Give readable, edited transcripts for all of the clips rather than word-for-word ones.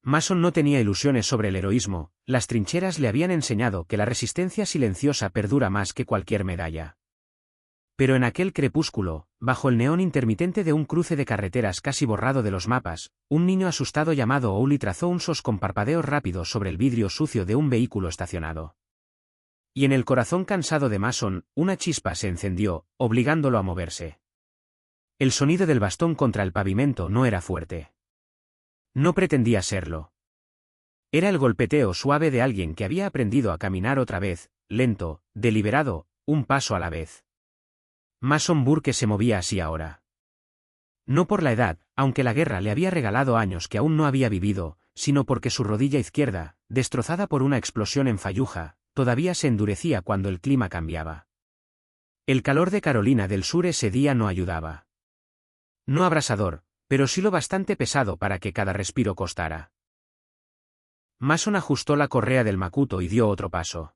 Mason no tenía ilusiones sobre el heroísmo, las trincheras le habían enseñado que la resistencia silenciosa perdura más que cualquier medalla. Pero en aquel crepúsculo, bajo el neón intermitente de un cruce de carreteras casi borrado de los mapas, un niño asustado llamado Ouli trazó un sos con parpadeos rápidos sobre el vidrio sucio de un vehículo estacionado. Y en el corazón cansado de Mason, una chispa se encendió, obligándolo a moverse. El sonido del bastón contra el pavimento no era fuerte. No pretendía serlo. Era el golpeteo suave de alguien que había aprendido a caminar otra vez, lento, deliberado, un paso a la vez. Mason Burke se movía así ahora. No por la edad, aunque la guerra le había regalado años que aún no había vivido, sino porque su rodilla izquierda, destrozada por una explosión en Fallujah, todavía se endurecía cuando el clima cambiaba. El calor de Carolina del Sur ese día no ayudaba. No abrasador, pero sí lo bastante pesado para que cada respiro costara. Mason ajustó la correa del macuto y dio otro paso.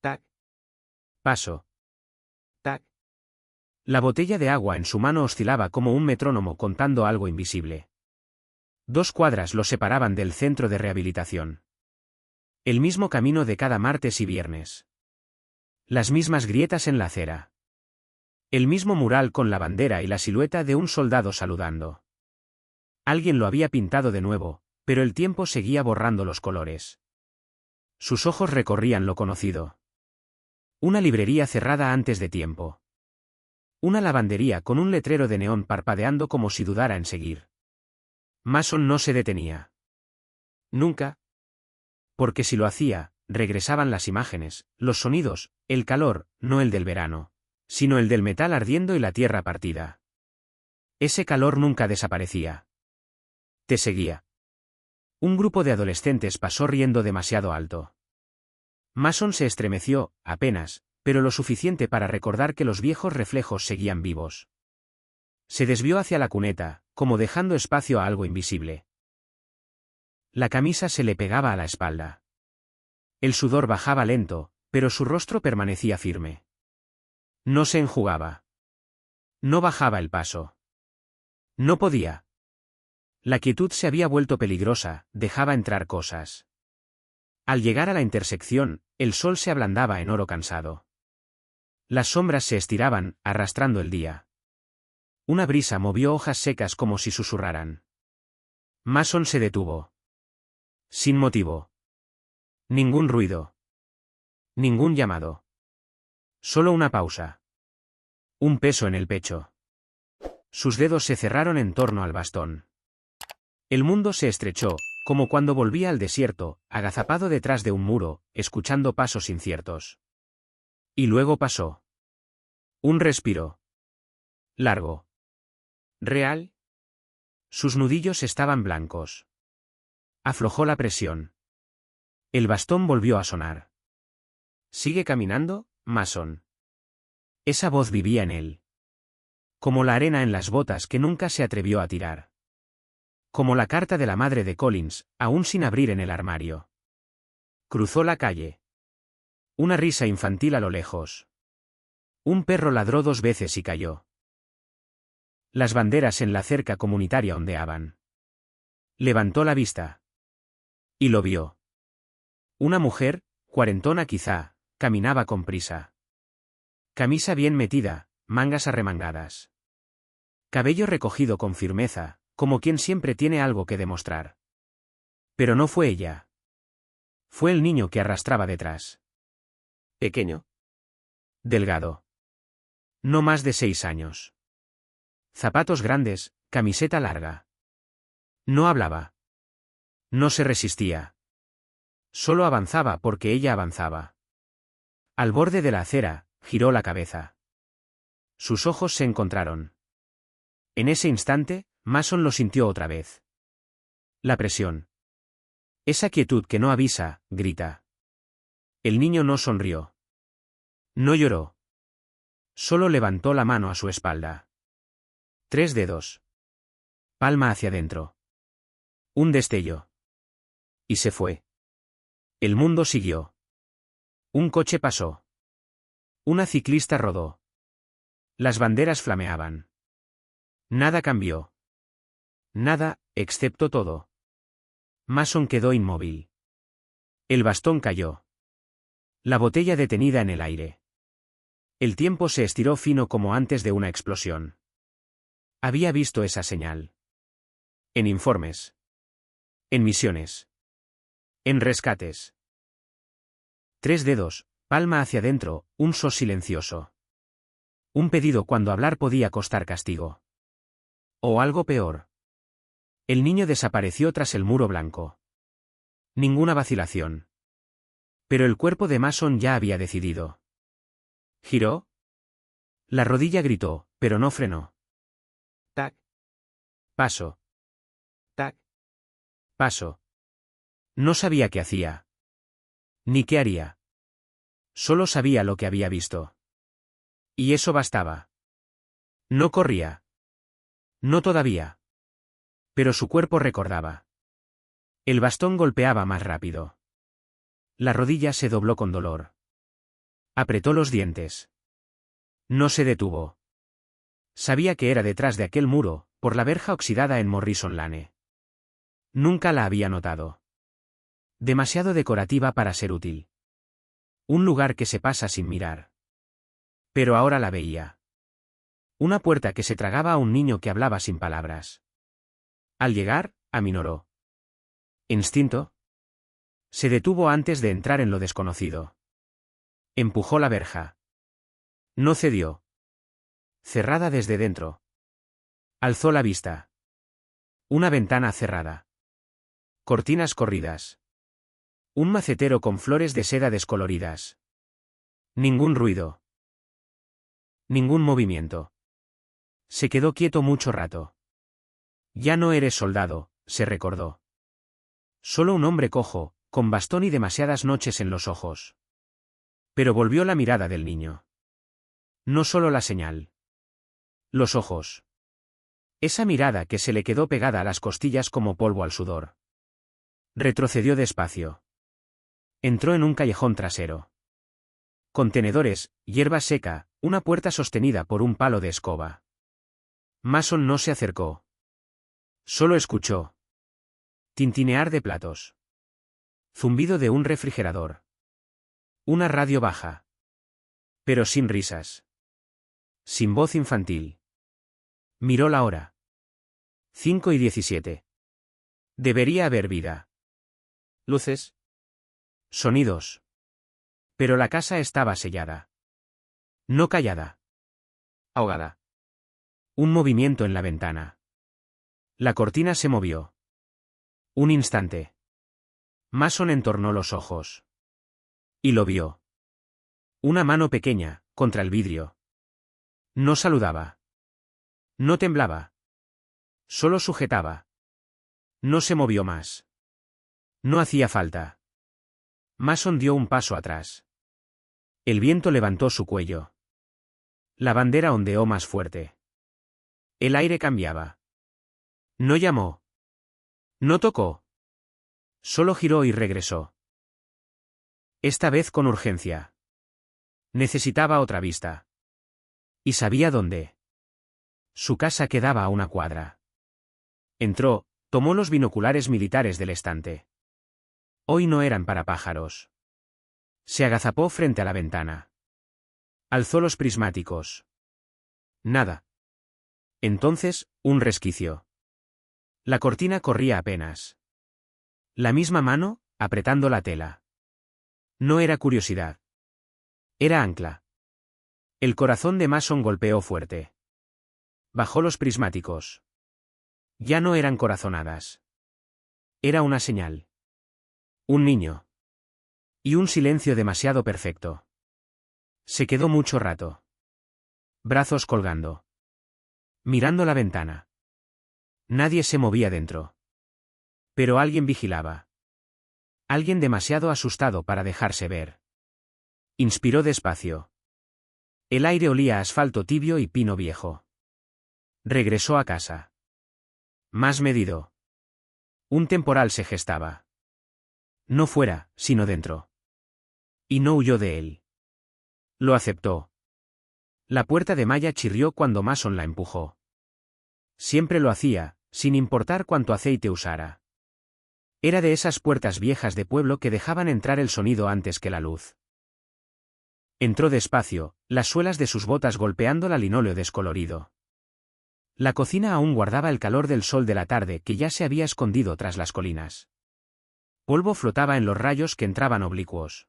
Tac. Paso. Tac. La botella de agua en su mano oscilaba como un metrónomo contando algo invisible. 2 cuadras lo separaban del centro de rehabilitación. El mismo camino de cada martes y viernes. Las mismas grietas en la acera. El mismo mural con la bandera y la silueta de un soldado saludando. Alguien lo había pintado de nuevo, pero el tiempo seguía borrando los colores. Sus ojos recorrían lo conocido. Una librería cerrada antes de tiempo. Una lavandería con un letrero de neón parpadeando como si dudara en seguir. Mason no se detenía. Nunca. Porque si lo hacía, regresaban las imágenes, los sonidos, el calor, no el del verano, sino el del metal ardiendo y la tierra partida. Ese calor nunca desaparecía. Te seguía. Un grupo de adolescentes pasó riendo demasiado alto. Mason se estremeció, apenas, pero lo suficiente para recordar que los viejos reflejos seguían vivos. Se desvió hacia la cuneta, como dejando espacio a algo invisible. La camisa se le pegaba a la espalda. El sudor bajaba lento, pero su rostro permanecía firme. No se enjugaba. No bajaba el paso. No podía. La quietud se había vuelto peligrosa, dejaba entrar cosas. Al llegar a la intersección, el sol se ablandaba en oro cansado. Las sombras se estiraban, arrastrando el día. Una brisa movió hojas secas como si susurraran. Mason se detuvo. Sin motivo. Ningún ruido. Ningún llamado. Solo una pausa. Un peso en el pecho. Sus dedos se cerraron en torno al bastón. El mundo se estrechó, como cuando volvía al desierto, agazapado detrás de un muro, escuchando pasos inciertos. Y luego pasó. Un respiro. Largo. ¿Real? Sus nudillos estaban blancos. Aflojó la presión. El bastón volvió a sonar. ¿Sigue caminando, Mason? Esa voz vivía en él. Como la arena en las botas que nunca se atrevió a tirar. Como la carta de la madre de Collins, aún sin abrir en el armario. Cruzó la calle. Una risa infantil a lo lejos. Un perro ladró 2 veces y cayó. Las banderas en la cerca comunitaria ondeaban. Levantó la vista. Y lo vio. Una mujer, cuarentona quizá, caminaba con prisa. Camisa bien metida, mangas arremangadas. Cabello recogido con firmeza, como quien siempre tiene algo que demostrar. Pero no fue ella. Fue el niño que arrastraba detrás. Pequeño. Delgado. No más de 6 años. Zapatos grandes, camiseta larga. No hablaba. No se resistía. Solo avanzaba porque ella avanzaba. Al borde de la acera, giró la cabeza. Sus ojos se encontraron. En ese instante, Mason lo sintió otra vez. La presión. Esa quietud que no avisa, grita. El niño no sonrió. No lloró. Solo levantó la mano a su espalda. 3 dedos. Palma hacia adentro. Un destello. Y se fue. El mundo siguió. Un coche pasó. Una ciclista rodó. Las banderas flameaban. Nada cambió. Nada, excepto todo. Mason quedó inmóvil. El bastón cayó. La botella detenida en el aire. El tiempo se estiró fino como antes de una explosión. Había visto esa señal. En informes. En misiones. En rescates. 3 dedos, palma hacia adentro, un sos silencioso. Un pedido cuando hablar podía costar castigo. O algo peor. El niño desapareció tras el muro blanco. Ninguna vacilación. Pero el cuerpo de Mason ya había decidido. ¿Giró? La rodilla gritó, pero no frenó. Tac. Paso. Tac. Paso. No sabía qué hacía. Ni qué haría. Solo sabía lo que había visto. Y eso bastaba. No corría. No todavía. Pero su cuerpo recordaba. El bastón golpeaba más rápido. La rodilla se dobló con dolor. Apretó los dientes. No se detuvo. Sabía que era detrás de aquel muro, por la verja oxidada en Morrison Lane. Nunca la había notado. Demasiado decorativa para ser útil. Un lugar que se pasa sin mirar. Pero ahora la veía. Una puerta que se tragaba a un niño que hablaba sin palabras. Al llegar, aminoró. ¿Instinto? Se detuvo antes de entrar en lo desconocido. Empujó la verja. No cedió. Cerrada desde dentro. Alzó la vista. Una ventana cerrada. Cortinas corridas. Un macetero con flores de seda descoloridas. Ningún ruido. Ningún movimiento. Se quedó quieto mucho rato. Ya no eres soldado, se recordó. Solo un hombre cojo, con bastón y demasiadas noches en los ojos. Pero volvió la mirada del niño. No solo la señal. Los ojos. Esa mirada que se le quedó pegada a las costillas como polvo al sudor. Retrocedió despacio. Entró en un callejón trasero. Contenedores, hierba seca, una puerta sostenida por un palo de escoba. Mason no se acercó. Solo escuchó. Tintinear de platos. Zumbido de un refrigerador. Una radio baja. Pero sin risas. Sin voz infantil. Miró la hora. 5:17. Debería haber vida. Luces. Sonidos. Pero la casa estaba sellada. No callada. Ahogada. Un movimiento en la ventana. La cortina se movió. Un instante. Mason entornó los ojos. Y lo vio. Una mano pequeña, contra el vidrio. No saludaba. No temblaba. Solo sujetaba. No se movió más. No hacía falta. Mason dio un paso atrás. El viento levantó su cuello. La bandera ondeó más fuerte. El aire cambiaba. No llamó. No tocó. Solo giró y regresó. Esta vez con urgencia. Necesitaba otra vista. Y sabía dónde. Su casa quedaba a una cuadra. Entró, tomó los binoculares militares del estante. Hoy no eran para pájaros. Se agazapó frente a la ventana. Alzó los prismáticos. Nada. Entonces, un resquicio. La cortina corría apenas. La misma mano, apretando la tela. No era curiosidad. Era ancla. El corazón de Mason golpeó fuerte. Bajó los prismáticos. Ya no eran corazonadas. Era una señal. Un niño. Y un silencio demasiado perfecto. Se quedó mucho rato. Brazos colgando. Mirando la ventana. Nadie se movía dentro. Pero alguien vigilaba. Alguien demasiado asustado para dejarse ver. Inspiró despacio. El aire olía a asfalto tibio y pino viejo. Regresó a casa. Más medido. Un temporal se gestaba. No fuera, sino dentro. Y no huyó de él. Lo aceptó. La puerta de malla chirrió cuando Mason la empujó. Siempre lo hacía, sin importar cuánto aceite usara. Era de esas puertas viejas de pueblo que dejaban entrar el sonido antes que la luz. Entró despacio, las suelas de sus botas golpeando la linóleo descolorido. La cocina aún guardaba el calor del sol de la tarde que ya se había escondido tras las colinas. Polvo flotaba en los rayos que entraban oblicuos.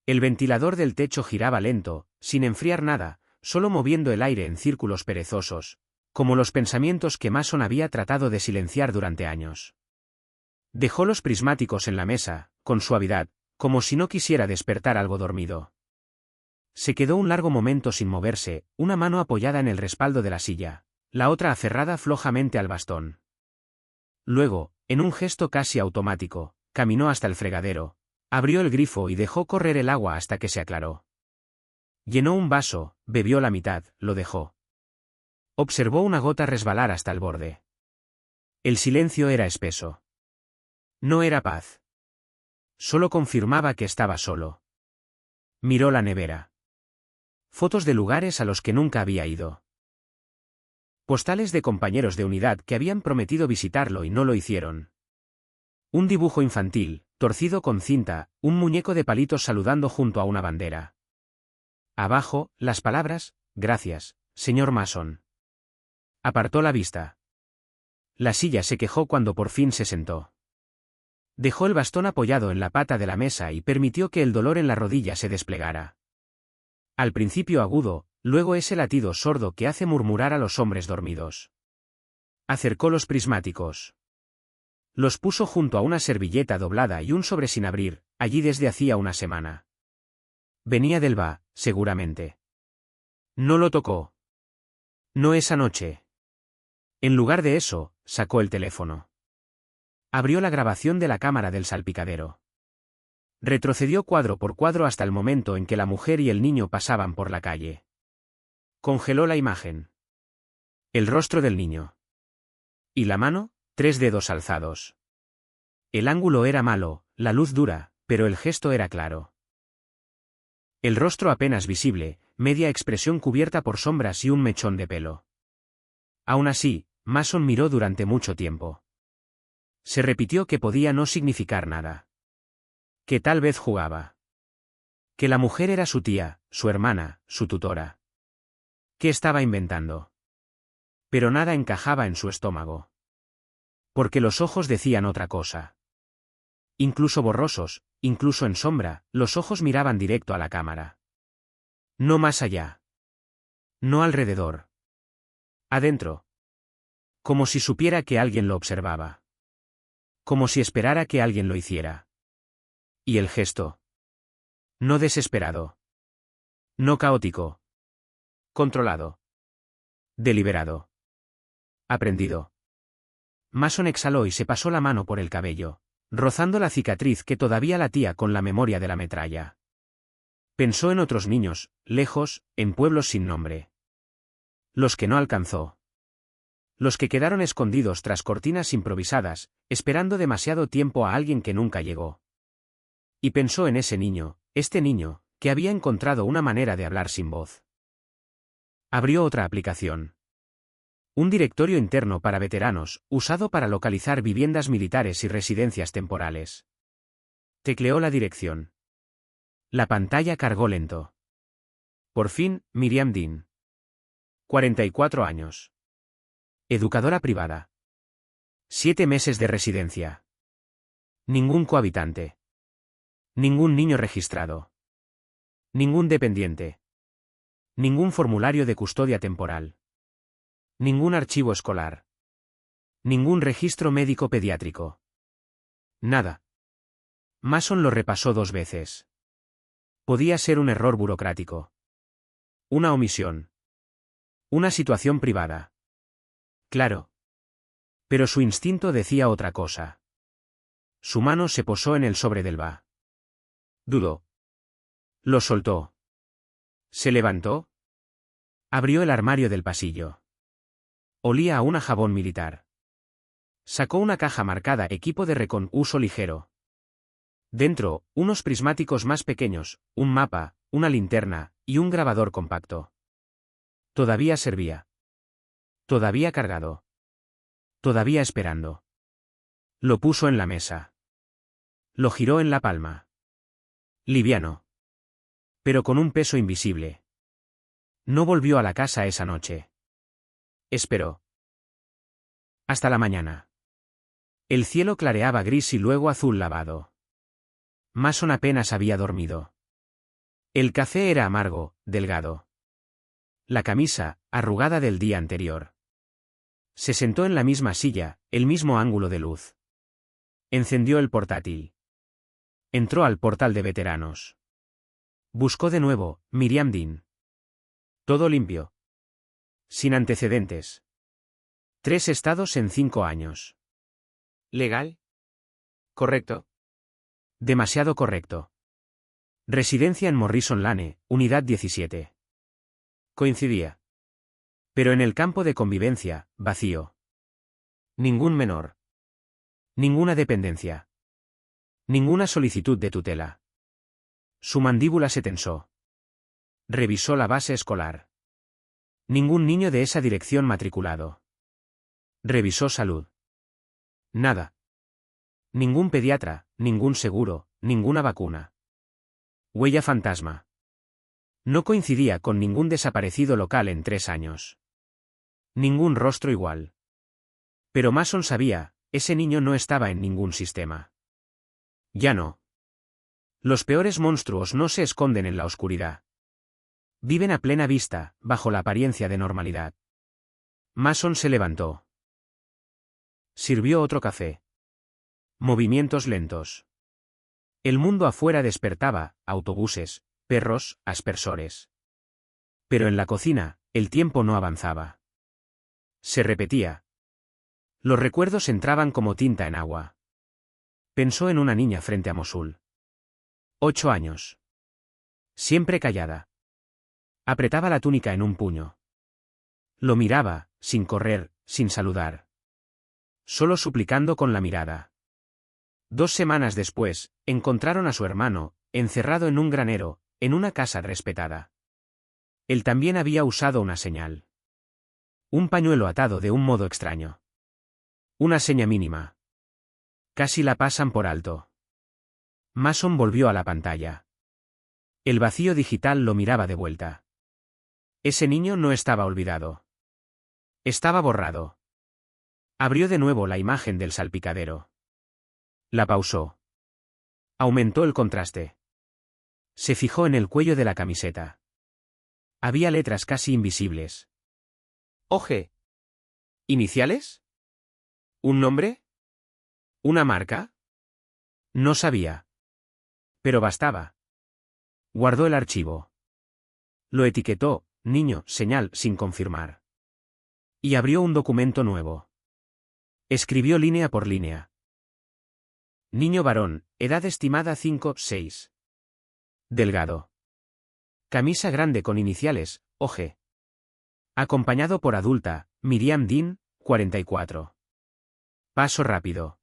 El ventilador del techo giraba lento, sin enfriar nada, solo moviendo el aire en círculos perezosos, como los pensamientos que Mason había tratado de silenciar durante años. Dejó los prismáticos en la mesa, con suavidad, como si no quisiera despertar algo dormido. Se quedó un largo momento sin moverse, una mano apoyada en el respaldo de la silla, la otra aferrada flojamente al bastón. Luego, en un gesto casi automático, caminó hasta el fregadero, abrió el grifo y dejó correr el agua hasta que se aclaró. Llenó un vaso, bebió la mitad, lo dejó. Observó una gota resbalar hasta el borde. El silencio era espeso. No era paz. Solo confirmaba que estaba solo. Miró la nevera. Fotos de lugares a los que nunca había ido. Postales de compañeros de unidad que habían prometido visitarlo y no lo hicieron. Un dibujo infantil, torcido con cinta, un muñeco de palitos saludando junto a una bandera. Abajo, las palabras, gracias, señor Mason. Apartó la vista. La silla se quejó cuando por fin se sentó. Dejó el bastón apoyado en la pata de la mesa y permitió que el dolor en la rodilla se desplegara. Al principio agudo, luego ese latido sordo que hace murmurar a los hombres dormidos. Acercó los prismáticos. Los puso junto a una servilleta doblada y un sobre sin abrir, allí desde hacía una semana. Venía del bar, seguramente. No lo tocó. No esa noche. En lugar de eso, sacó el teléfono. Abrió la grabación de la cámara del salpicadero. Retrocedió cuadro por cuadro hasta el momento en que la mujer y el niño pasaban por la calle. Congeló la imagen. El rostro del niño. ¿Y la mano? 3 dedos alzados. El ángulo era malo, la luz dura, pero el gesto era claro. El rostro apenas visible, media expresión cubierta por sombras y un mechón de pelo. Aún así, Mason miró durante mucho tiempo. Se repitió que podía no significar nada. Que tal vez jugaba. Que la mujer era su tía, su hermana, su tutora. ¿Qué estaba inventando? Pero nada encajaba en su estómago. Porque los ojos decían otra cosa. Incluso borrosos, incluso en sombra, los ojos miraban directo a la cámara. No más allá. No alrededor. Adentro. Como si supiera que alguien lo observaba. Como si esperara que alguien lo hiciera. ¿Y el gesto? No desesperado. No caótico. Controlado. Deliberado. Aprendido. Mason exhaló y se pasó la mano por el cabello, rozando la cicatriz que todavía latía con la memoria de la metralla. Pensó en otros niños, lejos, en pueblos sin nombre. Los que no alcanzó. Los que quedaron escondidos tras cortinas improvisadas, esperando demasiado tiempo a alguien que nunca llegó. Y pensó en ese niño, este niño, que había encontrado una manera de hablar sin voz. Abrió otra aplicación. Un directorio interno para veteranos, usado para localizar viviendas militares y residencias temporales. Tecleó la dirección. La pantalla cargó lento. Por fin, Miriam Dean. 44 años. Educadora privada. 7 meses de residencia. Ningún cohabitante. Ningún niño registrado. Ningún dependiente. Ningún formulario de custodia temporal. Ningún archivo escolar. Ningún registro médico pediátrico. Nada. Mason lo repasó 2 veces. Podía ser un error burocrático. Una omisión. Una situación privada. Claro. Pero su instinto decía otra cosa. Su mano se posó en el sobre del va. Dudó. Lo soltó. Se levantó. Abrió el armario del pasillo. Olía a una jabón militar. Sacó una caja marcada equipo de uso ligero. Dentro, unos prismáticos más pequeños, un mapa, una linterna, y un grabador compacto. Todavía servía. Todavía cargado. Todavía esperando. Lo puso en la mesa. Lo giró en la palma. Liviano. Pero con un peso invisible. No volvió a la casa esa noche. Esperó. Hasta la mañana. El cielo clareaba gris y luego azul lavado. Mason apenas había dormido. El café era amargo, delgado. La camisa, arrugada del día anterior. Se sentó en la misma silla, el mismo ángulo de luz. Encendió el portátil. Entró al portal de veteranos. Buscó de nuevo, Miriam Dean. Todo limpio. Sin antecedentes. 3 estados en 5 años. ¿Legal? Correcto. Demasiado correcto. Residencia en Morrison Lane, unidad 17. Coincidía. Pero en el campo de convivencia, vacío. Ningún menor. Ninguna dependencia. Ninguna solicitud de tutela. Su mandíbula se tensó. Revisó la base escolar. Ningún niño de esa dirección matriculado. Revisó salud. Nada. Ningún pediatra, ningún seguro, ninguna vacuna. Huella fantasma. No coincidía con ningún desaparecido local en 3 años. Ningún rostro igual. Pero Mason sabía, ese niño no estaba en ningún sistema. Ya no. Los peores monstruos no se esconden en la oscuridad. Viven a plena vista, bajo la apariencia de normalidad. Mason se levantó. Sirvió otro café. Movimientos lentos. El mundo afuera despertaba, autobuses, perros, aspersores. Pero en la cocina, el tiempo no avanzaba. Se repetía. Los recuerdos entraban como tinta en agua. Pensó en una niña frente a Mosul. 8 años. Siempre callada. Apretaba la túnica en un puño. Lo miraba, sin correr, sin saludar. Solo suplicando con la mirada. 2 semanas después, encontraron a su hermano, encerrado en un granero, en una casa respetada. Él también había usado una señal. Un pañuelo atado de un modo extraño. Una seña mínima. Casi la pasan por alto. Mason volvió a la pantalla. El vacío digital lo miraba de vuelta. Ese niño no estaba olvidado. Estaba borrado. Abrió de nuevo la imagen del salpicadero. La pausó. Aumentó el contraste. Se fijó en el cuello de la camiseta. Había letras casi invisibles. OG. ¿Iniciales? ¿Un nombre? ¿Una marca? No sabía. Pero bastaba. Guardó el archivo. Lo etiquetó, niño, señal, sin confirmar. Y abrió un documento nuevo. Escribió línea por línea. Niño varón, edad estimada 5-6. Delgado. Camisa grande con iniciales, OG. Acompañado por adulta, Miriam Dean, 44. Paso rápido.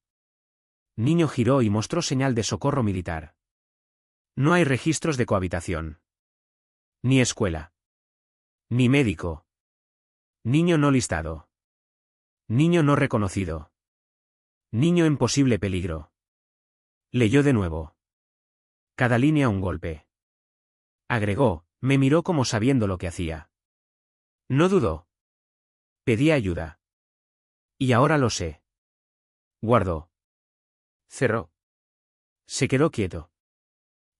Niño giró y mostró señal de socorro militar. No hay registros de cohabitación. Ni escuela. Ni médico. Niño no listado. Niño no reconocido. Niño en posible peligro. Leyó de nuevo. Cada línea un golpe. Agregó, me miró como sabiendo lo que hacía. No dudó. Pedí ayuda. Y ahora lo sé. Guardó. Cerró. Se quedó quieto.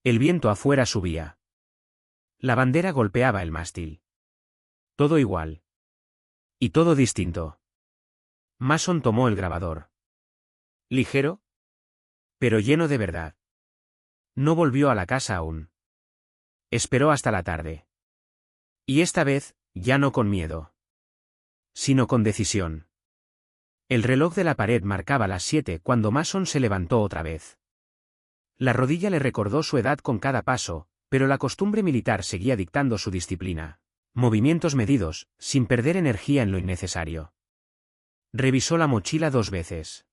El viento afuera subía. La bandera golpeaba el mástil. Todo igual. Y todo distinto. Mason tomó el grabador. ¿Ligero? Pero lleno de verdad. No volvió a la casa aún. Esperó hasta la tarde. Y esta vez, ya no con miedo. Sino con decisión. El reloj de la pared marcaba las 7 cuando Mason se levantó otra vez. La rodilla le recordó su edad con cada paso, pero la costumbre militar seguía dictando su disciplina. Movimientos medidos, sin perder energía en lo innecesario. Revisó la mochila 2 veces.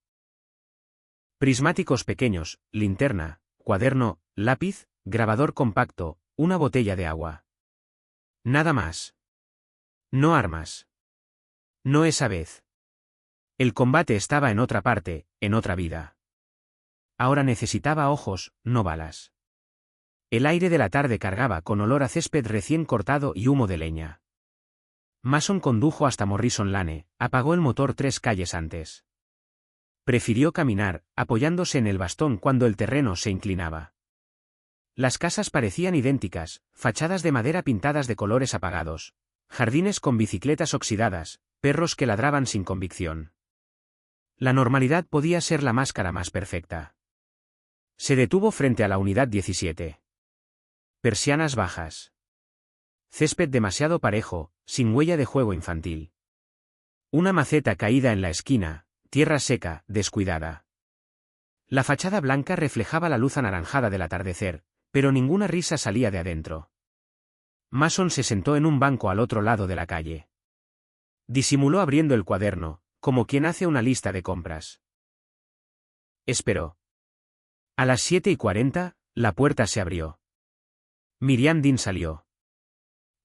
Prismáticos pequeños, linterna, cuaderno, lápiz, grabador compacto, una botella de agua. Nada más. No armas. No esa vez. El combate estaba en otra parte, en otra vida. Ahora necesitaba ojos, no balas. El aire de la tarde cargaba con olor a césped recién cortado y humo de leña. Mason condujo hasta Morrison Lane, apagó el motor 3 calles antes. Prefirió caminar, apoyándose en el bastón cuando el terreno se inclinaba. Las casas parecían idénticas, fachadas de madera pintadas de colores apagados, jardines con bicicletas oxidadas, perros que ladraban sin convicción. La normalidad podía ser la máscara más perfecta. Se detuvo frente a la unidad 17. Persianas bajas. Césped demasiado parejo, sin huella de juego infantil. Una maceta caída en la esquina, tierra seca, descuidada. La fachada blanca reflejaba la luz anaranjada del atardecer, pero ninguna risa salía de adentro. Mason se sentó en un banco al otro lado de la calle. Disimuló abriendo el cuaderno, como quien hace una lista de compras. Esperó. A las 7:40, la puerta se abrió. Miriam Dean salió.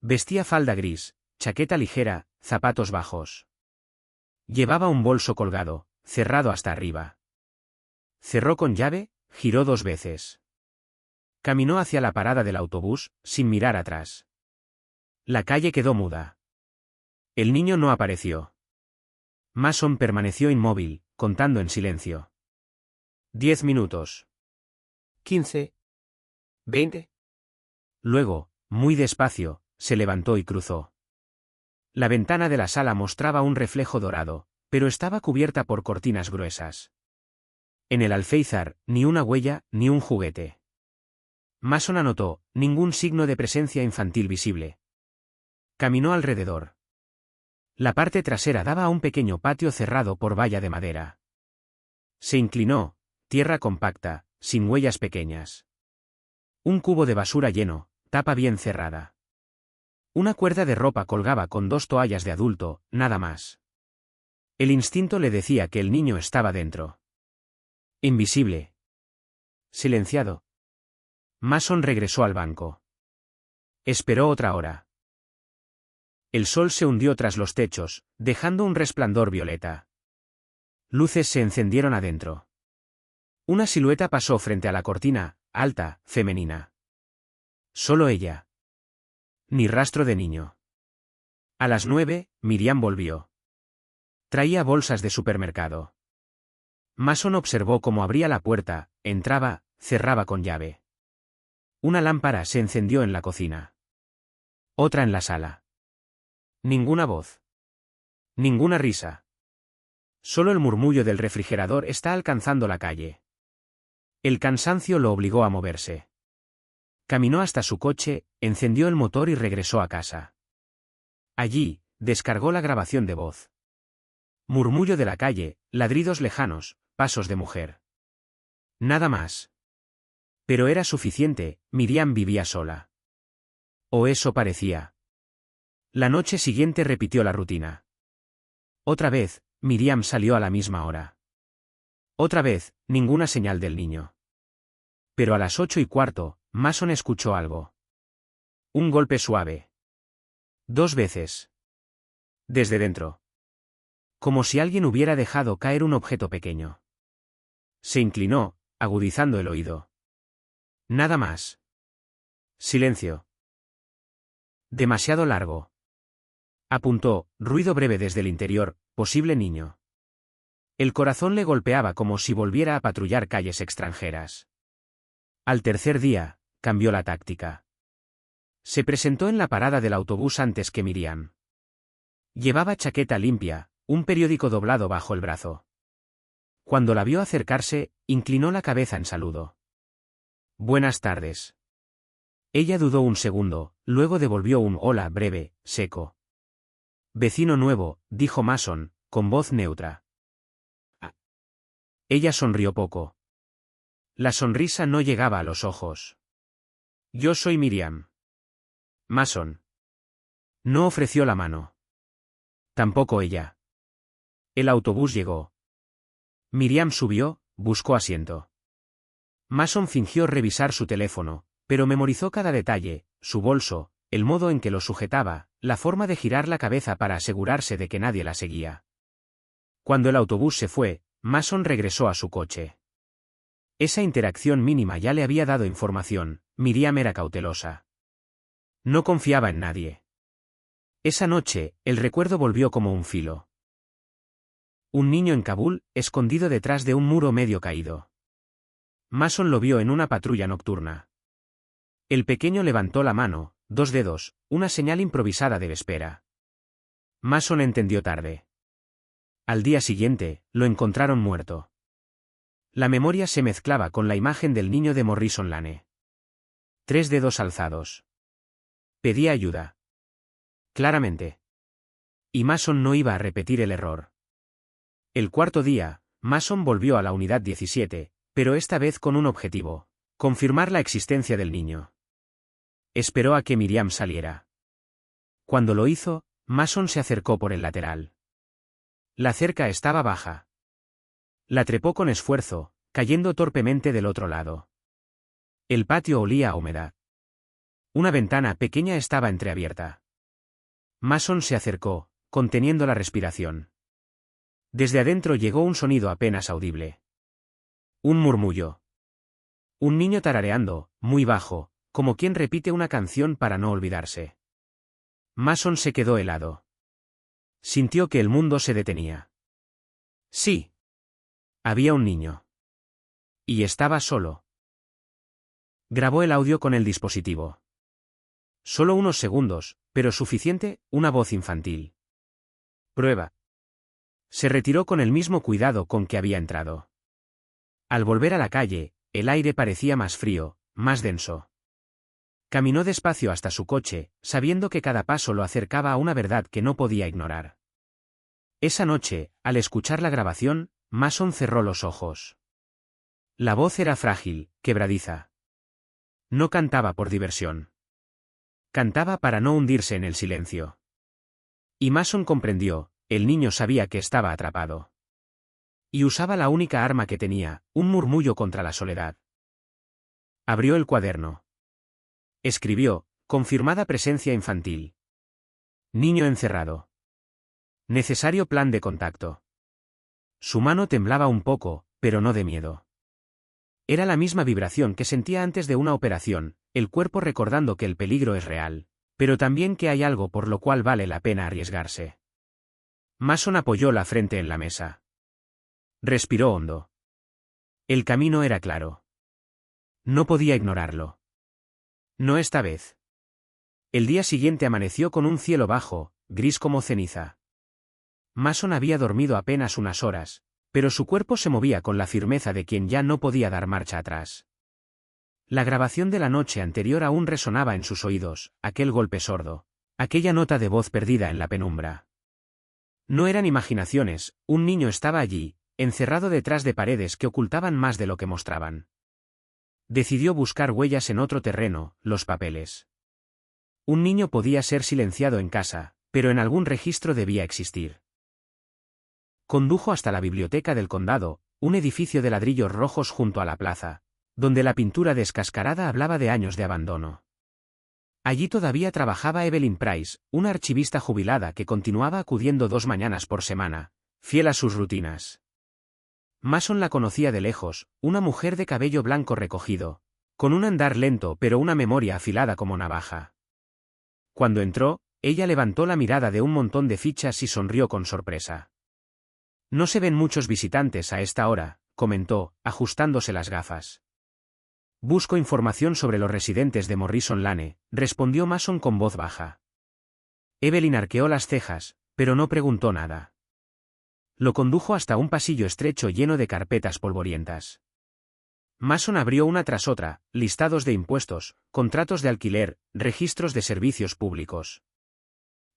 Vestía falda gris, chaqueta ligera, zapatos bajos. Llevaba un bolso colgado, cerrado hasta arriba. Cerró con llave, giró 2 veces. Caminó hacia la parada del autobús, sin mirar atrás. La calle quedó muda. El niño no apareció. Mason permaneció inmóvil, contando en silencio. 10 minutos. 15. 20. Luego, muy despacio, se levantó y cruzó. La ventana de la sala mostraba un reflejo dorado, pero estaba cubierta por cortinas gruesas. En el alféizar, ni una huella, ni un juguete. Mason anotó, ningún signo de presencia infantil visible. Caminó alrededor. La parte trasera daba a un pequeño patio cerrado por valla de madera. Se inclinó, tierra compacta, sin huellas pequeñas. Un cubo de basura lleno, tapa bien cerrada. Una cuerda de ropa colgaba con 2 toallas de adulto, nada más. El instinto le decía que el niño estaba dentro. Invisible. Silenciado. Mason regresó al banco. Esperó otra hora. El sol se hundió tras los techos, dejando un resplandor violeta. Luces se encendieron adentro. Una silueta pasó frente a la cortina, alta, femenina. Solo ella. Ni rastro de niño. A las 9, Miriam volvió. Traía bolsas de supermercado. Mason observó cómo abría la puerta, entraba, cerraba con llave. Una lámpara se encendió en la cocina. Otra en la sala. Ninguna voz. Ninguna risa. Solo el murmullo del refrigerador está alcanzando la calle. El cansancio lo obligó a moverse. Caminó hasta su coche, encendió el motor y regresó a casa. Allí, descargó la grabación de voz. Murmullo de la calle, ladridos lejanos, pasos de mujer. Nada más. Pero era suficiente, Miriam vivía sola. O eso parecía. La noche siguiente repitió la rutina. Otra vez, Miriam salió a la misma hora. Otra vez, ninguna señal del niño. Pero a las 8:15, Mason escuchó algo. Un golpe suave. 2 veces. Desde dentro. Como si alguien hubiera dejado caer un objeto pequeño. Se inclinó, agudizando el oído. Nada más. Silencio. Demasiado largo. Apuntó, ruido breve desde el interior, posible niño. El corazón le golpeaba como si volviera a patrullar calles extranjeras. Al tercer día, cambió la táctica. Se presentó en la parada del autobús antes que Miriam. Llevaba chaqueta limpia, un periódico doblado bajo el brazo. Cuando la vio acercarse, inclinó la cabeza en saludo. Buenas tardes. Ella dudó un segundo, luego devolvió un hola breve, seco. Vecino nuevo, dijo Mason, con voz neutra. Ella sonrió poco. La sonrisa no llegaba a los ojos. Yo soy Miriam. Mason. No ofreció la mano. Tampoco ella. El autobús llegó. Miriam subió, buscó asiento. Mason fingió revisar su teléfono, pero memorizó cada detalle, su bolso, el modo en que lo sujetaba, la forma de girar la cabeza para asegurarse de que nadie la seguía. Cuando el autobús se fue, Mason regresó a su coche. Esa interacción mínima ya le había dado información. Miriam era cautelosa. No confiaba en nadie. Esa noche, el recuerdo volvió como un filo. Un niño en Kabul, escondido detrás de un muro medio caído. Mason lo vio en una patrulla nocturna. El pequeño levantó la mano, 2 dedos, una señal improvisada de espera. Mason entendió tarde. Al día siguiente, lo encontraron muerto. La memoria se mezclaba con la imagen del niño de Morrison Lane. 3 dedos alzados. Pedía ayuda. Claramente. Y Mason no iba a repetir el error. El cuarto día, Mason volvió a la unidad 17, pero esta vez con un objetivo: confirmar la existencia del niño. Esperó a que Miriam saliera. Cuando lo hizo, Mason se acercó por el lateral. La cerca estaba baja. La trepó con esfuerzo, cayendo torpemente del otro lado. El patio olía a humedad. Una ventana pequeña estaba entreabierta. Mason se acercó, conteniendo la respiración. Desde adentro llegó un sonido apenas audible. Un murmullo. Un niño tarareando, muy bajo, como quien repite una canción para no olvidarse. Mason se quedó helado. Sintió que el mundo se detenía. Sí. Había un niño. Y estaba solo. Grabó el audio con el dispositivo. Solo unos segundos, pero suficiente, una voz infantil. Prueba. Se retiró con el mismo cuidado con que había entrado. Al volver a la calle, el aire parecía más frío, más denso. Caminó despacio hasta su coche, sabiendo que cada paso lo acercaba a una verdad que no podía ignorar. Esa noche, al escuchar la grabación, Mason cerró los ojos. La voz era frágil, quebradiza. No cantaba por diversión. Cantaba para no hundirse en el silencio. Y Mason comprendió: el niño sabía que estaba atrapado. Y usaba la única arma que tenía, un murmullo contra la soledad. Abrió el cuaderno. Escribió: confirmada presencia infantil. Niño encerrado. Necesario plan de contacto. Su mano temblaba un poco, pero no de miedo. Era la misma vibración que sentía antes de una operación, el cuerpo recordando que el peligro es real, pero también que hay algo por lo cual vale la pena arriesgarse. Mason apoyó la frente en la mesa. Respiró hondo. El camino era claro. No podía ignorarlo. No esta vez. El día siguiente amaneció con un cielo bajo, gris como ceniza. Mason había dormido apenas unas horas, pero su cuerpo se movía con la firmeza de quien ya no podía dar marcha atrás. La grabación de la noche anterior aún resonaba en sus oídos, aquel golpe sordo, aquella nota de voz perdida en la penumbra. No eran imaginaciones, un niño estaba allí, encerrado detrás de paredes que ocultaban más de lo que mostraban. Decidió buscar huellas en otro terreno, los papeles. Un niño podía ser silenciado en casa, pero en algún registro debía existir. Condujo hasta la biblioteca del condado, un edificio de ladrillos rojos junto a la plaza, donde la pintura descascarada hablaba de años de abandono. Allí todavía trabajaba Evelyn Price, una archivista jubilada que continuaba acudiendo 2 mañanas por semana, fiel a sus rutinas. Mason la conocía de lejos, una mujer de cabello blanco recogido, con un andar lento pero una memoria afilada como navaja. Cuando entró, ella levantó la mirada de un montón de fichas y sonrió con sorpresa. No se ven muchos visitantes a esta hora, comentó, ajustándose las gafas. Busco información sobre los residentes de Morrison Lane, respondió Mason con voz baja. Evelyn arqueó las cejas, pero no preguntó nada. Lo condujo hasta un pasillo estrecho lleno de carpetas polvorientas. Mason abrió una tras otra, listados de impuestos, contratos de alquiler, registros de servicios públicos.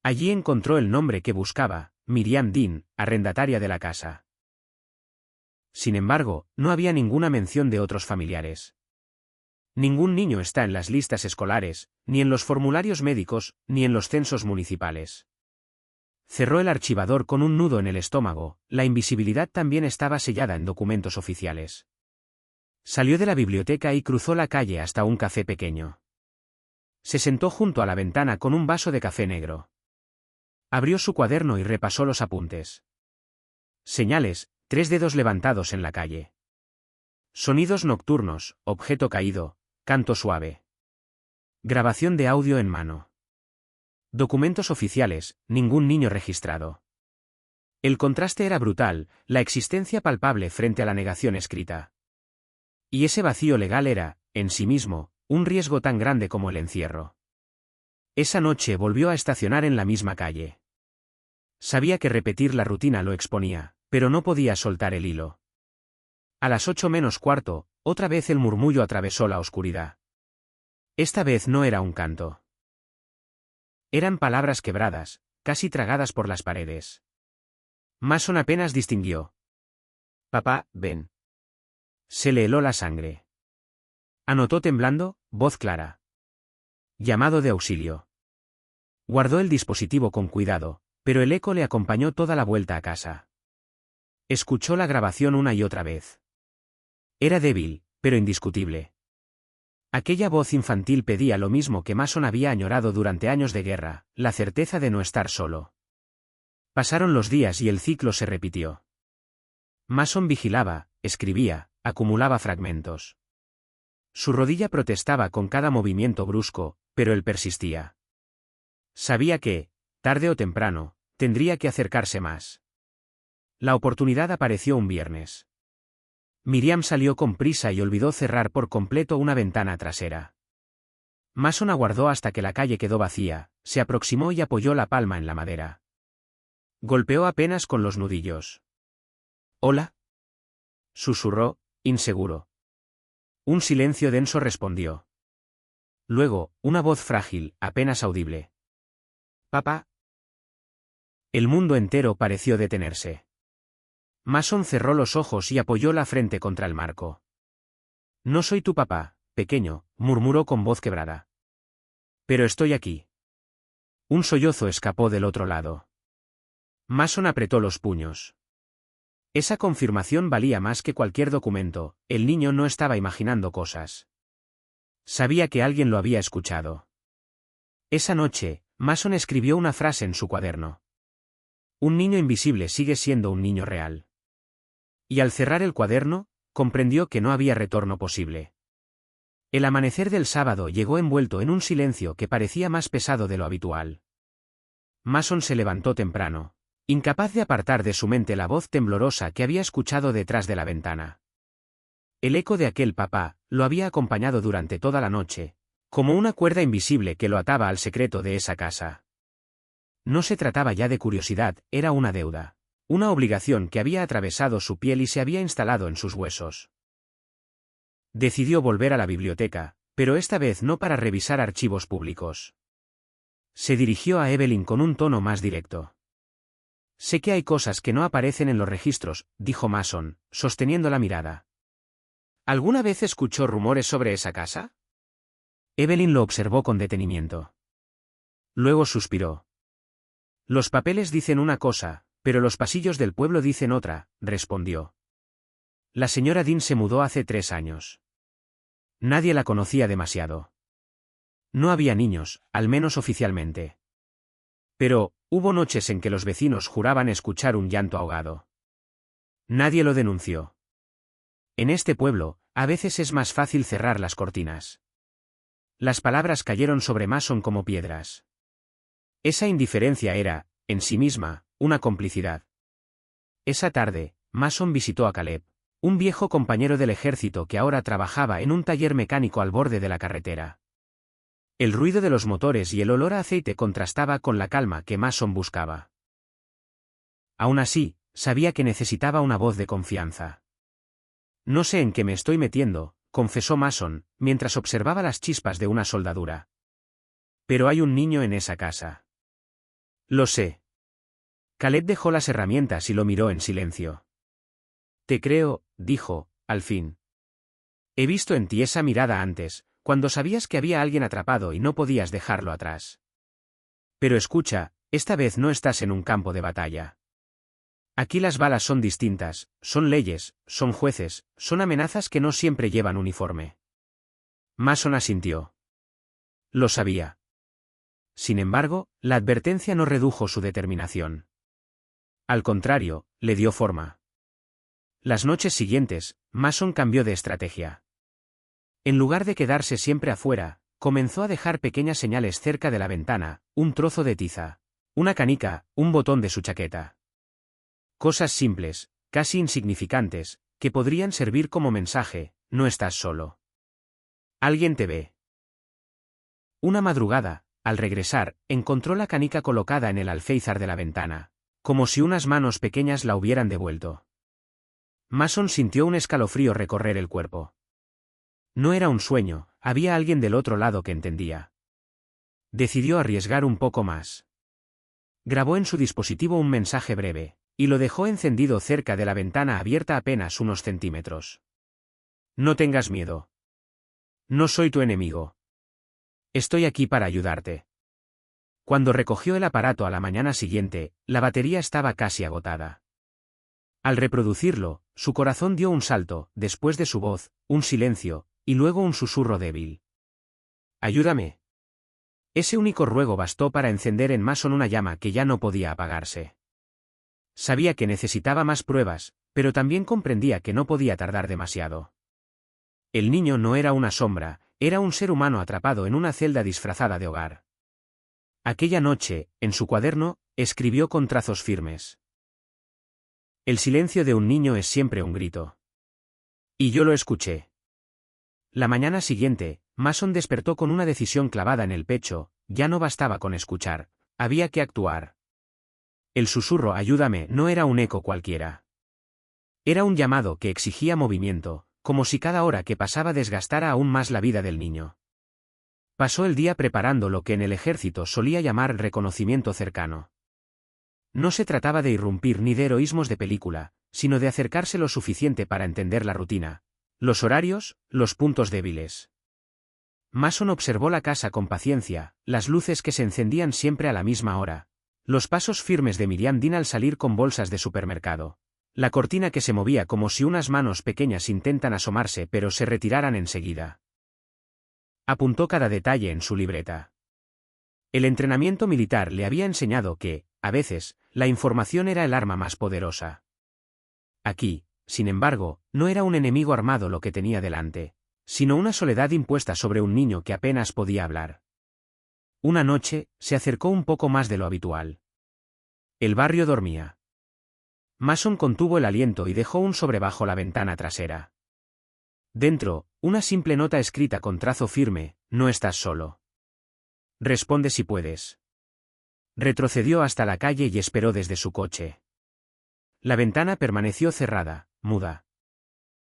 Allí encontró el nombre que buscaba: Miriam Dean, arrendataria de la casa. Sin embargo, no había ninguna mención de otros familiares. Ningún niño está en las listas escolares, ni en los formularios médicos, ni en los censos municipales. Cerró el archivador con un nudo en el estómago, la invisibilidad también estaba sellada en documentos oficiales. Salió de la biblioteca y cruzó la calle hasta un café pequeño. Se sentó junto a la ventana con un vaso de café negro. Abrió su cuaderno y repasó los apuntes. Señales, 3 dedos levantados en la calle. Sonidos nocturnos, objeto caído, canto suave. Grabación de audio en mano. Documentos oficiales, ningún niño registrado. El contraste era brutal, la existencia palpable frente a la negación escrita. Y ese vacío legal era, en sí mismo, un riesgo tan grande como el encierro. Esa noche volvió a estacionar en la misma calle. Sabía que repetir la rutina lo exponía, pero no podía soltar el hilo. A las 8 menos cuarto, otra vez el murmullo atravesó la oscuridad. Esta vez no era un canto. Eran palabras quebradas, casi tragadas por las paredes. Mason apenas distinguió. «Papá, ven». Se le heló la sangre. Anotó temblando, voz clara. Llamado de auxilio. Guardó el dispositivo con cuidado, pero el eco le acompañó toda la vuelta a casa. Escuchó la grabación una y otra vez. Era débil, pero indiscutible. Aquella voz infantil pedía lo mismo que Mason había añorado durante años de guerra, la certeza de no estar solo. Pasaron los días y el ciclo se repitió. Mason vigilaba, escribía, acumulaba fragmentos. Su rodilla protestaba con cada movimiento brusco, pero él persistía. Sabía que, tarde o temprano, tendría que acercarse más. La oportunidad apareció un viernes. Miriam salió con prisa y olvidó cerrar por completo una ventana trasera. Mason aguardó hasta que la calle quedó vacía, se aproximó y apoyó la palma en la madera. Golpeó apenas con los nudillos. «¿Hola?», susurró, inseguro. Un silencio denso respondió. Luego, una voz frágil, apenas audible. «Papá». El mundo entero pareció detenerse. Mason cerró los ojos y apoyó la frente contra el marco. «No soy tu papá, pequeño», murmuró con voz quebrada. «Pero estoy aquí». Un sollozo escapó del otro lado. Mason apretó los puños. Esa confirmación valía más que cualquier documento, el niño no estaba imaginando cosas. Sabía que alguien lo había escuchado. Esa noche, Mason escribió una frase en su cuaderno. Un niño invisible sigue siendo un niño real. Y al cerrar el cuaderno, comprendió que no había retorno posible. El amanecer del sábado llegó envuelto en un silencio que parecía más pesado de lo habitual. Mason se levantó temprano, incapaz de apartar de su mente la voz temblorosa que había escuchado detrás de la ventana. El eco de aquel papá lo había acompañado durante toda la noche, como una cuerda invisible que lo ataba al secreto de esa casa. No se trataba ya de curiosidad, era una deuda. Una obligación que había atravesado su piel y se había instalado en sus huesos. Decidió volver a la biblioteca, pero esta vez no para revisar archivos públicos. Se dirigió a Evelyn con un tono más directo. «Sé que hay cosas que no aparecen en los registros», dijo Mason, sosteniendo la mirada. «¿Alguna vez escuchó rumores sobre esa casa?». Evelyn lo observó con detenimiento. Luego suspiró. «Los papeles dicen una cosa, pero los pasillos del pueblo dicen otra», respondió. La señora Dean se mudó hace 3 años. Nadie la conocía demasiado. No había niños, al menos oficialmente. Pero, hubo noches en que los vecinos juraban escuchar un llanto ahogado. Nadie lo denunció. En este pueblo, a veces es más fácil cerrar las cortinas. Las palabras cayeron sobre Mason como piedras. Esa indiferencia era, en sí misma, una complicidad. Esa tarde, Mason visitó a Caleb, un viejo compañero del ejército que ahora trabajaba en un taller mecánico al borde de la carretera. El ruido de los motores y el olor a aceite contrastaba con la calma que Mason buscaba. Aún así, sabía que necesitaba una voz de confianza. «No sé en qué me estoy metiendo», confesó Mason, mientras observaba las chispas de una soldadura. «Pero hay un niño en esa casa». «Lo sé». Caleb dejó las herramientas y lo miró en silencio. «Te creo», dijo, al fin. «He visto en ti esa mirada antes, cuando sabías que había alguien atrapado y no podías dejarlo atrás. Pero escucha, esta vez no estás en un campo de batalla. Aquí las balas son distintas, son leyes, son jueces, son amenazas que no siempre llevan uniforme». Mason asintió. Lo sabía. Sin embargo, la advertencia no redujo su determinación. Al contrario, le dio forma. Las noches siguientes, Mason cambió de estrategia. En lugar de quedarse siempre afuera, comenzó a dejar pequeñas señales cerca de la ventana, un trozo de tiza, una canica, un botón de su chaqueta. Cosas simples, casi insignificantes, que podrían servir como mensaje: no estás solo. Alguien te ve. Una madrugada, al regresar, encontró la canica colocada en el alféizar de la ventana, como si unas manos pequeñas la hubieran devuelto. Mason sintió un escalofrío recorrer el cuerpo. No era un sueño, había alguien del otro lado que entendía. Decidió arriesgar un poco más. Grabó en su dispositivo un mensaje breve, y lo dejó encendido cerca de la ventana abierta apenas unos centímetros. No tengas miedo. No soy tu enemigo. Estoy aquí para ayudarte. Cuando recogió el aparato a la mañana siguiente, la batería estaba casi agotada. Al reproducirlo, su corazón dio un salto, después de su voz, un silencio, y luego un susurro débil. «Ayúdame». Ese único ruego bastó para encender en Mason una llama que ya no podía apagarse. Sabía que necesitaba más pruebas, pero también comprendía que no podía tardar demasiado. El niño no era una sombra, era un ser humano atrapado en una celda disfrazada de hogar. Aquella noche, en su cuaderno, escribió con trazos firmes: «El silencio de un niño es siempre un grito». Y yo lo escuché. La mañana siguiente, Mason despertó con una decisión clavada en el pecho: ya no bastaba con escuchar, había que actuar. El susurro «ayúdame» no era un eco cualquiera. Era un llamado que exigía movimiento, como si cada hora que pasaba desgastara aún más la vida del niño. Pasó el día preparando lo que en el ejército solía llamar reconocimiento cercano. No se trataba de irrumpir ni de heroísmos de película, sino de acercarse lo suficiente para entender la rutina, los horarios, los puntos débiles. Mason observó la casa con paciencia, las luces que se encendían siempre a la misma hora, los pasos firmes de Miriam Dean al salir con bolsas de supermercado, la cortina que se movía como si unas manos pequeñas intentan asomarse pero se retiraran enseguida. Apuntó cada detalle en su libreta. El entrenamiento militar le había enseñado que, a veces, la información era el arma más poderosa. Aquí, sin embargo, no era un enemigo armado lo que tenía delante, sino una soledad impuesta sobre un niño que apenas podía hablar. Una noche, se acercó un poco más de lo habitual. El barrio dormía. Mason contuvo el aliento y dejó un sobre bajo la ventana trasera. Dentro, una simple nota escrita con trazo firme: no estás solo. Responde si puedes. Retrocedió hasta la calle y esperó desde su coche. La ventana permaneció cerrada, muda.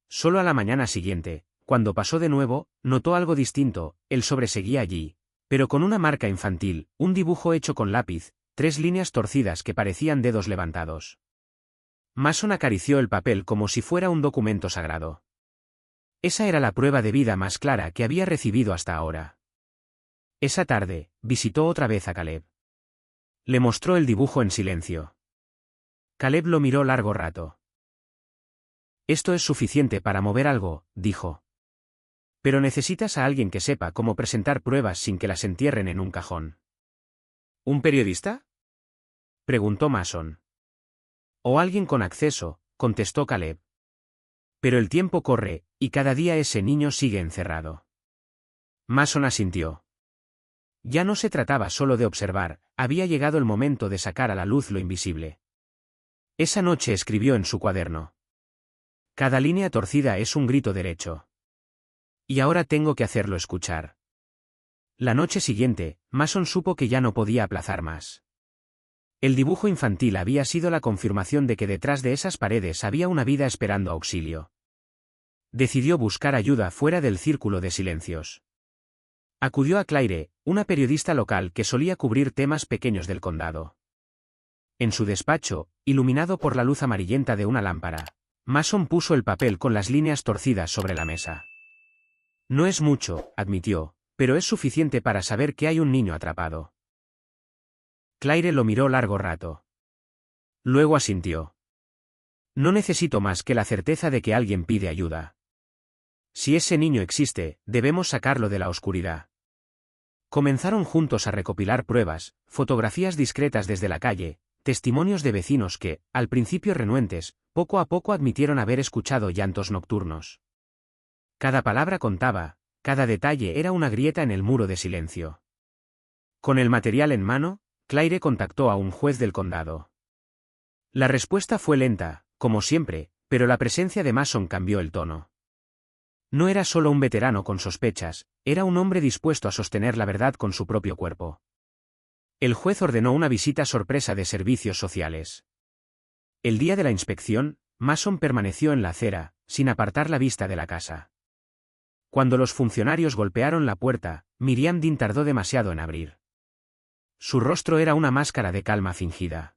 Solo a la mañana siguiente, cuando pasó de nuevo, notó algo distinto: el sobre seguía allí, pero con una marca infantil, un dibujo hecho con lápiz, 3 líneas torcidas que parecían dedos levantados. Mason acarició el papel como si fuera un documento sagrado. Esa era la prueba de vida más clara que había recibido hasta ahora. Esa tarde, visitó otra vez a Caleb. Le mostró el dibujo en silencio. Caleb lo miró largo rato. «Esto es suficiente para mover algo», dijo. «Pero necesitas a alguien que sepa cómo presentar pruebas sin que las entierren en un cajón». «¿Un periodista?», preguntó Mason. «O alguien con acceso», contestó Caleb. «Pero el tiempo corre, y cada día ese niño sigue encerrado». Mason asintió. Ya no se trataba solo de observar, había llegado el momento de sacar a la luz lo invisible. Esa noche escribió en su cuaderno: «Cada línea torcida es un grito derecho. Y ahora tengo que hacerlo escuchar». La noche siguiente, Mason supo que ya no podía aplazar más. El dibujo infantil había sido la confirmación de que detrás de esas paredes había una vida esperando auxilio. Decidió buscar ayuda fuera del círculo de silencios. Acudió a Claire, una periodista local que solía cubrir temas pequeños del condado. En su despacho, iluminado por la luz amarillenta de una lámpara, Mason puso el papel con las líneas torcidas sobre la mesa. «No es mucho», admitió, «pero es suficiente para saber que hay un niño atrapado». Claire lo miró largo rato. Luego asintió. «No necesito más que la certeza de que alguien pide ayuda. Si ese niño existe, debemos sacarlo de la oscuridad». Comenzaron juntos a recopilar pruebas, fotografías discretas desde la calle, testimonios de vecinos que, al principio renuentes, poco a poco admitieron haber escuchado llantos nocturnos. Cada palabra contaba, cada detalle era una grieta en el muro de silencio. Con el material en mano, Claire contactó a un juez del condado. La respuesta fue lenta, como siempre, pero la presencia de Mason cambió el tono. No era solo un veterano con sospechas, era un hombre dispuesto a sostener la verdad con su propio cuerpo. El juez ordenó una visita sorpresa de servicios sociales. El día de la inspección, Mason permaneció en la acera, sin apartar la vista de la casa. Cuando los funcionarios golpearon la puerta, Miriam Dean tardó demasiado en abrir. Su rostro era una máscara de calma fingida.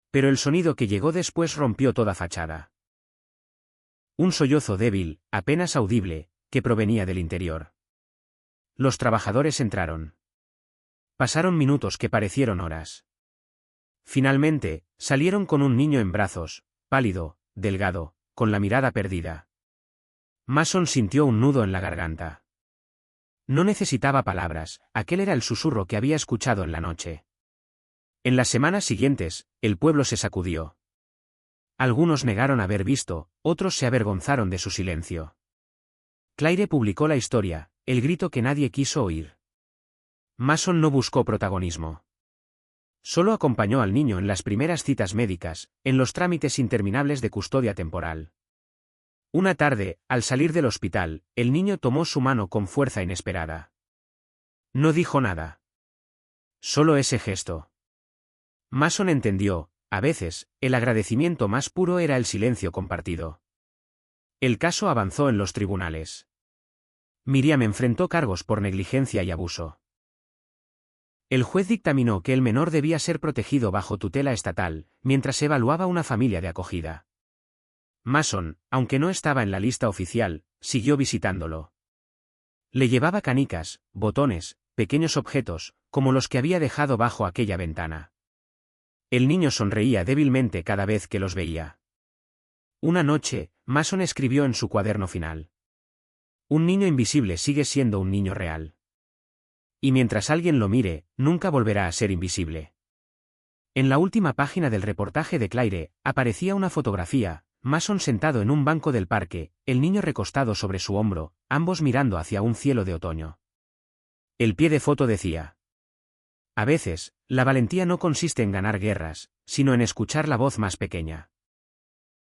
Pero el sonido que llegó después rompió toda fachada. Un sollozo débil, apenas audible, que provenía del interior. Los trabajadores entraron. Pasaron minutos que parecieron horas. Finalmente, salieron con un niño en brazos, pálido, delgado, con la mirada perdida. Mason sintió un nudo en la garganta. No necesitaba palabras, aquel era el susurro que había escuchado en la noche. En las semanas siguientes, el pueblo se sacudió. Algunos negaron haber visto, otros se avergonzaron de su silencio. Claire publicó la historia, el grito que nadie quiso oír. Mason no buscó protagonismo. Solo acompañó al niño en las primeras citas médicas, en los trámites interminables de custodia temporal. Una tarde, al salir del hospital, el niño tomó su mano con fuerza inesperada. No dijo nada. Solo ese gesto. Mason entendió, a veces, el agradecimiento más puro era el silencio compartido. El caso avanzó en los tribunales. Miriam enfrentó cargos por negligencia y abuso. El juez dictaminó que el menor debía ser protegido bajo tutela estatal, mientras evaluaba una familia de acogida. Mason, aunque no estaba en la lista oficial, siguió visitándolo. Le llevaba canicas, botones, pequeños objetos, como los que había dejado bajo aquella ventana. El niño sonreía débilmente cada vez que los veía. Una noche, Mason escribió en su cuaderno final: un niño invisible sigue siendo un niño real. Y mientras alguien lo mire, nunca volverá a ser invisible. En la última página del reportaje de Claire, aparecía una fotografía, Mason sentado en un banco del parque, el niño recostado sobre su hombro, ambos mirando hacia un cielo de otoño. El pie de foto decía: a veces, la valentía no consiste en ganar guerras, sino en escuchar la voz más pequeña.